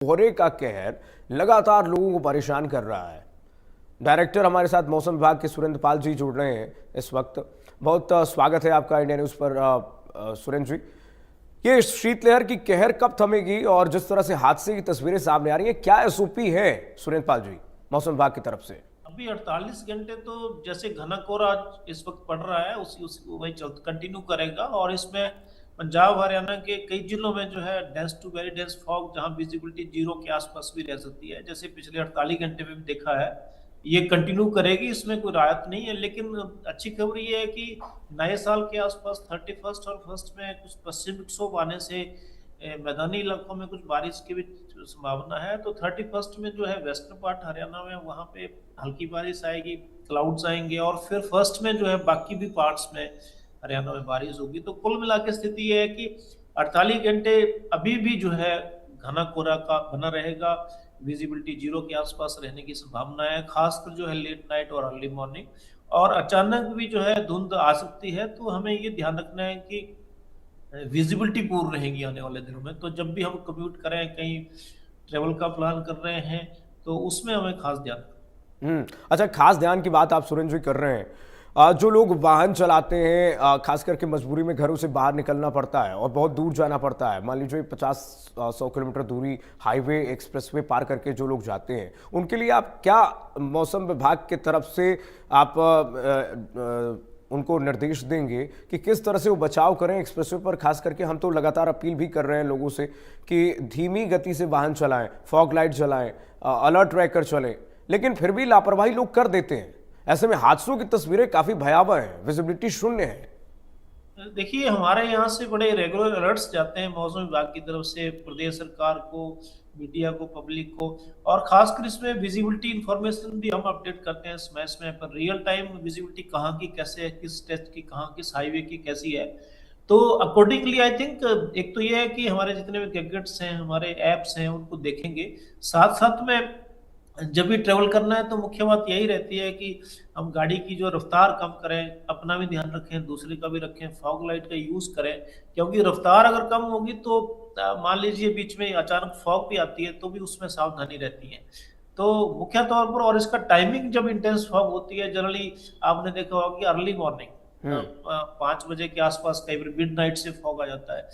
कोहरे का कहर लगातार लोगों को परेशान कर रहा है। डायरेक्टर हमारे साथ मौसम विभाग के सुरेंद्र पाल जी जुड़ रहे हैं इस वक्त। बहुत स्वागत है आपका इंडिया न्यूज पर सुरेंद्र जी। ये शीतलहर की कहर कब थमेगी और जिस तरह से हादसे की तस्वीरें सामने आ रही है, क्या एसओपी है सुरेंद्र पाल जी मौसम विभाग की तरफ से? अभी 48 घंटे तो जैसे घना कोहरा इस वक्त पड़ रहा है उसी वही चल कंटिन्यू करेगा। और इसमें पंजाब हरियाणा के कई जिलों में जो है dense to very dense fog, जहां विजिबिलिटी जीरो के आसपास भी रह सकती है, जैसे पिछले 48 घंटे में भी देखा है। ये कंटिन्यू करेगी, इसमें कोई राहत नहीं है। लेकिन अच्छी खबर ये है कि नए साल के आसपास 31 और 1 में कुछ पश्चिम विक्षोभ आने से मैदानी इलाकों में कुछ बारिश की भी संभावना है। तो 31 में जो है वेस्टर्न पार्ट हरियाणा में वहां पे हल्की बारिश आएगी, क्लाउड्स आएंगे, और फिर 1 में जो है बाकी भी पार्ट्स में हरियाणा में बारिश होगी। तो कुल मिला के स्थिति ये है कि 48 घंटे अभी भी जो है घना कोहरा का बना रहेगा, विजिबिलिटी जीरो के आसपास रहने की संभावना है, खासकर जो है लेट नाइट और अर्ली मॉर्निंग। और अचानक भी जो है धुंध आ सकती है, तो हमें ये ध्यान रखना है कि विजिबिलिटी पूर्ण रहेगी आने वाले दिनों में। तो जब भी हम कम्यूट करें, कहीं ट्रेवल का प्लान कर रहे हैं, तो उसमें हमें खास ध्यान रखना है। अच्छा, खास ध्यान की बात आप सुरेंद्र जी कर रहे हैं। जो लोग वाहन चलाते हैं, खास करके मजबूरी में घरों से बाहर निकलना पड़ता है और बहुत दूर जाना पड़ता है, मान लीजिए 50-100 किलोमीटर दूरी हाईवे एक्सप्रेसवे पार करके जो लोग जाते हैं, उनके लिए आप क्या मौसम विभाग के तरफ से आप उनको निर्देश देंगे कि किस तरह से वो बचाव करें एक्सप्रेसवे पर? खास करके हम तो लगातार अपील भी कर रहे हैं लोगों से कि धीमी गति से वाहन चलाएं, फॉग लाइट जलाएं, अलर्ट रहकर चलें, लेकिन फिर भी लापरवाही लोग कर देते हैं। ऐसे में हादसों की तस्वीरें काफी भयावह हैं, विजिबिलिटी शून्य है। देखिए, हमारे यहाँ से बड़े रेगुलर अलर्ट्स जाते हैं मौसम विभाग की तरफ से प्रदेश सरकार को, मीडिया को, पब्लिक को। और खासकर इसमें विजिबिलिटी इंफॉर्मेशन भी हम अपडेट करते हैं समय समय पर, रियल टाइम विजिबिलिटी कहाँ की कैसे है, किस स्टेट की कहाँ, किस हाईवे की कैसी है। तो अकॉर्डिंगली आई थिंक एक तो ये है कि हमारे जितने भी गैजेट्स हैं, हमारे ऐप्स हैं, उनको देखेंगे। साथ साथ में जब भी ट्रेवल करना है तो मुख्य बात यही रहती है कि हम गाड़ी की जो रफ्तार कम करें, अपना भी ध्यान रखें, दूसरे का भी रखें, फॉग लाइट का यूज करें। क्योंकि रफ्तार अगर कम होगी तो मान लीजिए बीच में अचानक फॉग भी आती है, तो भी उसमें सावधानी रहती है। तो मुख्य तौर पर, और इसका टाइमिंग जब इंटेंस फॉग होती है, जनरली आपने देखा होगा कि अर्ली मॉर्निंग हम्म 5 बजे के आसपास, कई बार मिड नाइट से फॉग आ जाता है।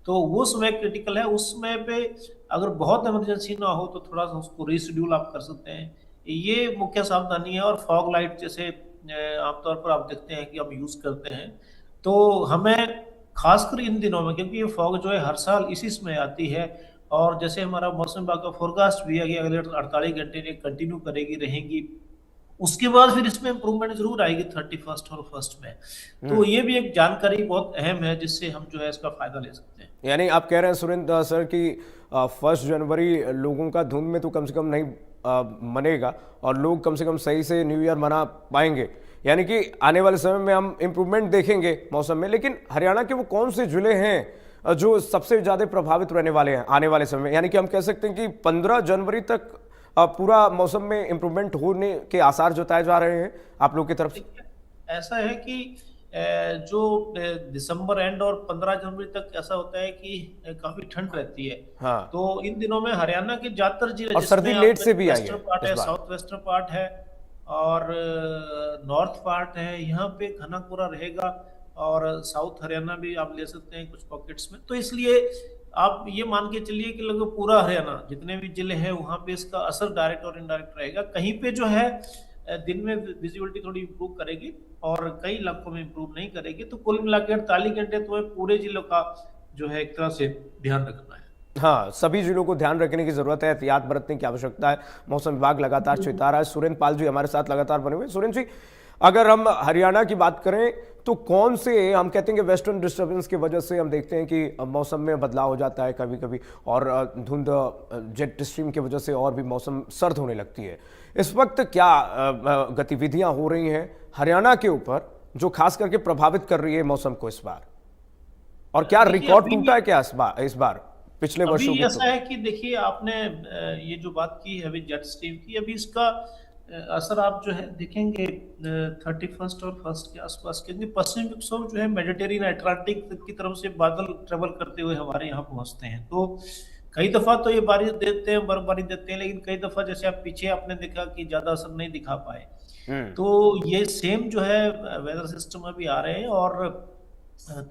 तो वो समय क्रिटिकल है। उस समय पे अगर बहुत इमरजेंसी ना हो तो थोड़ा सा उसको रीशेड्यूल आप कर सकते हैं। ये मुख्य सावधानी है। और फॉग लाइट जैसे आमतौर पर आप देखते हैं कि हम यूज करते हैं, तो हमें खासकर इन दिनों में, क्योंकि ये फॉग जो है हर साल इसी समय आती है, और जैसे हमारा मौसम विभाग का फोरकास्ट भी है कि अगले 48 घंटे ये कंटिन्यू करेगी, रहेंगी। उसके बाद फिर इसमें इंप्रूवमेंट जरूर आएगी 31 और 1 में। तो हम्म ये भी एक जानकारी बहुत अहम है, जिससे हम जो है इसका फायदा ले सकते हैं। यानी आप कह रहे हैं सुरेंद्र सर कि 1 जनवरी लोगों का धुंध में तो कम से कम नहीं मनेगा और लोग कम से कम सही से न्यू ईयर मना पाएंगे, यानी कि आने वाले समय में हम इम्प्रूवमेंट देखेंगे मौसम में। लेकिन हरियाणा के वो कौन से जिले हैं जो सबसे ज़्यादा प्रभावित रहने वाले हैं आने वाले समय में? यानी कि हम कह सकते हैं कि 15 जनवरी तक पूरा मौसम में इम्प्रूवमेंट होने के आसार जताए जा रहे हैं आप लोग की तरफ से? देखिए, ऐसा है कि जो दिसंबर एंड और 15 जनवरी तक ऐसा होता है कि काफी ठंड रहती है। हाँ, तो इन दिनों में हरियाणा के ज्यादातर जिले, और सर्दी जिसमें लेट आप से भी आई वेस्टर्न है पार्ट इस है, बार। साउथ वेस्टर्न पार्ट है, और नॉर्थ पार्ट है, यहाँ पे घना कोहरा रहेगा। और साउथ हरियाणा भी आप ले सकते हैं कुछ पॉकेट्स में। तो इसलिए आप ये मान के चलिए कि लगभग पूरा हरियाणा, जितने भी जिले हैं, वहां पे इसका असर डायरेक्ट और इनडायरेक्ट रहेगा। कहीं पे जो है दिन में विजिबिलिटी थोड़ी इंप्रूव करेगी, और कई इलाकों में इंप्रूव नहीं करेगी। तो कुल मिलाकर 48 घंटे तो पूरे जिलों का जो है एक तरह से ध्यान रखना है। हाँ, सभी जिलों को ध्यान रखने की जरूरत है, एहतियात बरतने की आवश्यकता है। मौसम विभाग लगातार चेता रहा है। सुरेंद्र पाल जी हमारे साथ लगातार बने हुए हैं। सुरेंद्र जी, अगर हम हरियाणा की बात करें तो कौन से, हम कहते हैं कि वेस्टर्न डिस्टर्बेंस की वजह से हम देखते हैं कि मौसम में बदलाव हो जाता है कभी कभी, और धुंध, जेट स्ट्रीम की वजह से और भी मौसम सर्द होने लगती है। इस वक्त क्या गतिविधियां हो रही हैं हरियाणा के ऊपर जो खास करके प्रभावित कर रही है मौसम को इस बार? और क्या देखिए, रिकॉर्ड अभी टूटा है क्या इस बार पिछले वर्षों अभी की ऐसा तुलना? है कि देखिए, आपने ये जो बात की है अभी जेट स्ट्रीम की, अभी इसका असर आप जो है देखेंगे 31 और 1 के आसपास, क्योंकि पश्चिम विक्षोभ जो है मेडिटेरियन अटलांटिक की तरफ से बादल ट्रेवल करते हुए हमारे यहाँ पहुंचते हैं। तो कई दफा तो ये बारिश देते हैं, बर्फबारी देते हैं, लेकिन कई दफा जैसे आप पीछे आपने देखा कि ज्यादा असर नहीं दिखा पाए। हम्म। तो ये सेम जो है वेदर सिस्टम अभी आ रहे हैं, और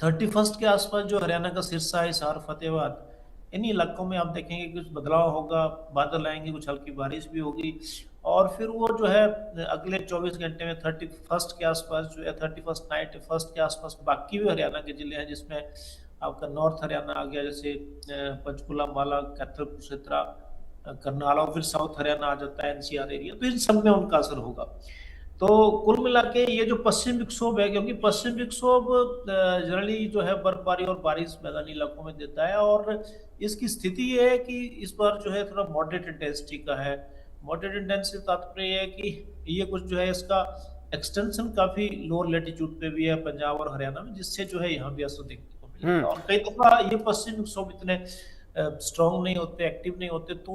31 के आसपास जो हरियाणा का सिरसा, हिसार, फतेहाबाद, इन्हीं इलाकों में आप देखेंगे कि कुछ बदलाव होगा, बादल आएंगे, कुछ हल्की बारिश भी होगी, और फिर वो जो है अगले 24 घंटे में 31 के आसपास जो है, 31 नाइट, फर्स्ट के आसपास बाकी भी हरियाणा के जिले हैं, जिसमें आपका नॉर्थ हरियाणा आ गया, जैसे पंचकुला, माला, कैथल, कुरुक्षेत्र, करनाल, और फिर साउथ हरियाणा आ जाता है, एनसीआर एरिया, तो इन सब में उनका असर होगा। तो कुल मिला के ये जो पश्चिम विक्षोभ है, क्योंकि पश्चिम विक्षोभ जनरली जो है बर्फबारी और बारिश मैदानी इलाकों में देता है, और इसकी स्थिति ये है कि इस बार जो है थोड़ा मॉडरेट इंटेंसिटी का है। मॉडरेट इंटेंसिटी तात्पर्य है कि ये कुछ जो है इसका एक्सटेंशन काफी लोअर लेटीट्यूड पे भी है, पंजाब और हरियाणा में, जिससे जो है यहाँ भी असर देखने को मिलेगा। हम्म। और कई दफा ये पश्चिम विक्षोभ इतने स्ट्रांग नहीं होते, एक्टिव नहीं होते, तो